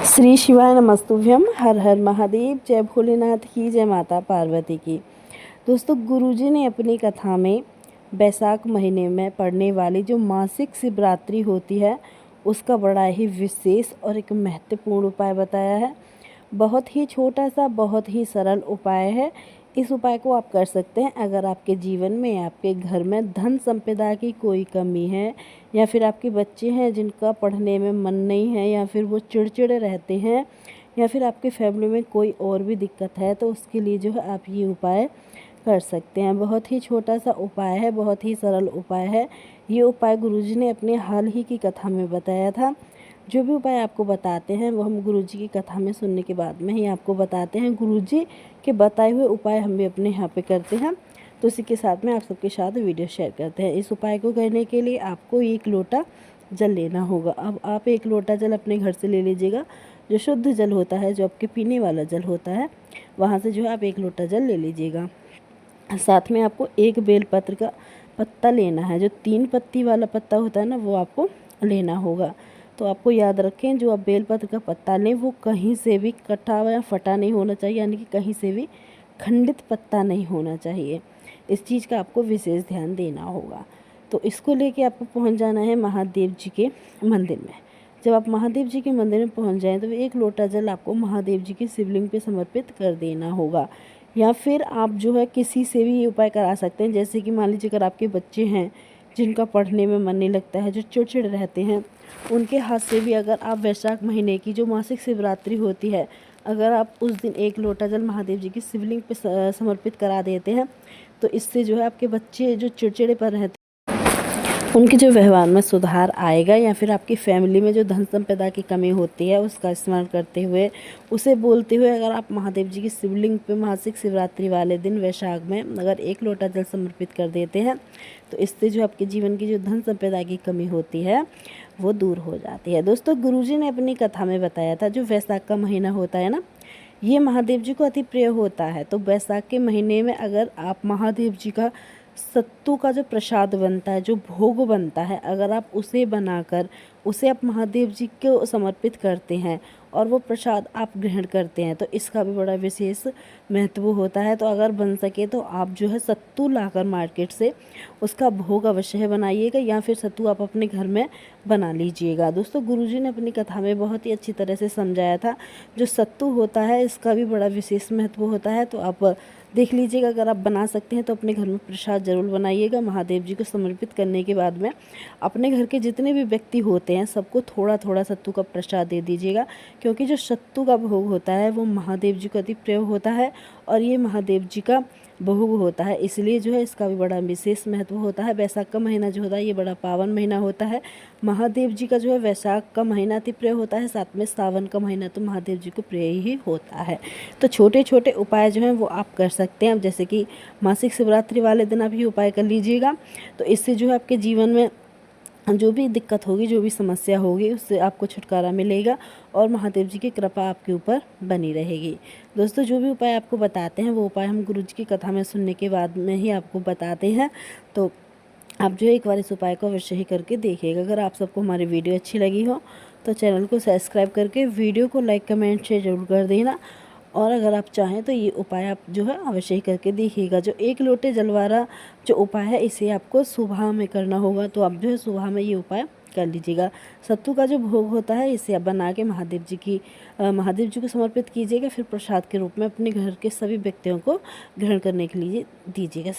श्री शिवाय नमस्तुभ्यम। हर हर महादेव। जय भोलेनाथ की, जय माता पार्वती की। दोस्तों, गुरुजी ने अपनी कथा में बैसाख महीने में पड़ने वाली जो मासिक शिवरात्रि होती है उसका बड़ा ही विशेष और एक महत्वपूर्ण उपाय बताया है। बहुत ही छोटा सा, बहुत ही सरल उपाय है। इस उपाय को आप कर सकते हैं अगर आपके जीवन में, आपके घर में धन संपदा की कोई कमी है, या फिर आपके बच्चे हैं जिनका पढ़ने में मन नहीं है, या फिर वो चिड़चिड़े रहते हैं, या फिर आपकी फैमिली में कोई और भी दिक्कत है, तो उसके लिए जो है आप ये उपाय कर सकते हैं। बहुत ही छोटा सा उपाय है, बहुत ही सरल उपाय है। ये उपाय गुरुजी ने अपने हाल ही की कथा में बताया था। जो भी उपाय आपको बताते हैं वो हम गुरुजी की कथा में सुनने के बाद में ही आपको बताते हैं। गुरुजी के बताए हुए उपाय हम भी अपने यहाँ पे करते हैं, तो इसी के साथ में आप सबके साथ वीडियो शेयर करते हैं। इस उपाय को करने के लिए आपको 1 लोटा जल लेना होगा। अब आप 1 लोटा जल अपने घर से ले लीजिएगा। जो शुद्ध जल होता है, जो आपके पीने वाला जल होता है, वहाँ से जो है आप 1 लोटा जल ले लीजिएगा। साथ में आपको 1 बेलपत्र का पत्ता लेना है। जो 3 पत्ती वाला पत्ता होता है ना, वो आपको लेना होगा। तो आपको याद रखें, जो आप बेलपत्र का पत्ता लें वो कहीं से भी कटा या फटा नहीं होना चाहिए, यानी कि कहीं से भी खंडित पत्ता नहीं होना चाहिए। इस चीज़ का आपको विशेष ध्यान देना होगा। तो इसको लेके आपको पहुंच जाना है महादेव जी के मंदिर में। जब आप महादेव जी के मंदिर में पहुंच जाएं तो 1 लोटा जल आपको महादेव जी की शिवलिंग पे समर्पित कर देना होगा। या फिर आप जो है किसी से भी ये उपाय करा सकते हैं। जैसे कि मान लीजिए अगर आपके बच्चे हैं जिनका पढ़ने में मन नहीं लगता है, जो चिड़चिड़ रहते हैं, उनके हाथ से भी अगर आप वैशाख महीने की जो मासिक शिवरात्रि होती है, अगर आप उस दिन 1 लोटा जल महादेव जी की शिवलिंग पे समर्पित करा देते हैं, तो इससे जो है आपके बच्चे जो चिड़चिड़े पर रहते हैं उनके जो व्यवहार में सुधार आएगा। या फिर आपकी फैमिली में जो धन संपदा की कमी होती है उसका स्मरण करते हुए, उसे बोलते हुए अगर आप महादेव जी की शिवलिंग पे मासिक शिवरात्रि वाले दिन वैशाख में अगर 1 लोटा जल समर्पित कर देते हैं, तो इससे जो आपके जीवन की जो धन संपदा की कमी होती है वो दूर हो जाती है। दोस्तों, गुरुजी ने अपनी कथा में बताया था जो वैशाख का महीना होता है ना, ये महादेव जी को अति प्रिय होता है। तो वैशाख के महीने में अगर आप महादेव जी का सत्तू का जो प्रसाद बनता है, जो भोग बनता है, अगर आप उसे बनाकर उसे आप महादेव जी को समर्पित करते हैं और वो प्रसाद आप ग्रहण करते हैं, तो इसका भी बड़ा विशेष महत्व होता है। तो अगर बन सके तो आप जो है सत्तू लाकर मार्केट से उसका भोग अवश्य बनाइएगा, या फिर सत्तू आप अपने घर में बना लीजिएगा। दोस्तों, गुरुजी ने अपनी कथा में बहुत ही अच्छी तरह से समझाया था। जो सत्तू होता है इसका भी बड़ा विशेष महत्व होता है। तो आप देख लीजिएगा, अगर आप बना सकते हैं तो अपने घर में प्रसाद जरूर बनाइएगा। महादेव जी को समर्पित करने के बाद में अपने घर के जितने भी व्यक्ति होते हैं सबको थोड़ा थोड़ा सत्तू का प्रसाद दे दीजिएगा, क्योंकि जो सत्तू का भोग होता है वो महादेव जी को अति प्रिय होता है और ये महादेव जी का भोग होता है, इसलिए जो है इसका भी बड़ा विशेष महत्व होता है। वैशाख का महीना जो होता है ये बड़ा पावन महीना होता है। महादेव जी का जो है वैशाख का महीना अति प्रिय होता है, साथ में सावन का महीना तो महादेव जी को प्रिय ही होता है। तो छोटे छोटे उपाय जो हैं वो आप कर सकते हैं। अब जैसे कि मासिक शिवरात्रि वाले दिन आप ये उपाय कर लीजिएगा, तो इससे जो है आपके जीवन में जो भी दिक्कत होगी, जो भी समस्या होगी, उससे आपको छुटकारा मिलेगा और महादेव जी की कृपा आपके ऊपर बनी रहेगी। दोस्तों, जो भी उपाय आपको बताते हैं वो उपाय हम गुरुजी की कथा में सुनने के बाद में ही आपको बताते हैं। तो आप जो है एक बार इस उपाय को अवश्य ही करके देखिएगा। अगर आप सबको हमारी वीडियो अच्छी लगी हो तो चैनल को सब्सक्राइब करके वीडियो को लाइक कमेंट शेयर जरूर कर देना। और अगर आप चाहें तो ये उपाय आप जो है अवश्य ही करके देखिएगा। जो 1 लोटे जल वाला जो उपाय है इसे आपको सुबह में करना होगा, तो आप जो है सुबह में ये उपाय कर लीजिएगा। सत्तू का जो भोग होता है इसे आप बना के महादेव जी को समर्पित कीजिएगा, फिर प्रसाद के रूप में अपने घर के सभी व्यक्तियों को ग्रहण करने के लिए दीजिएगा।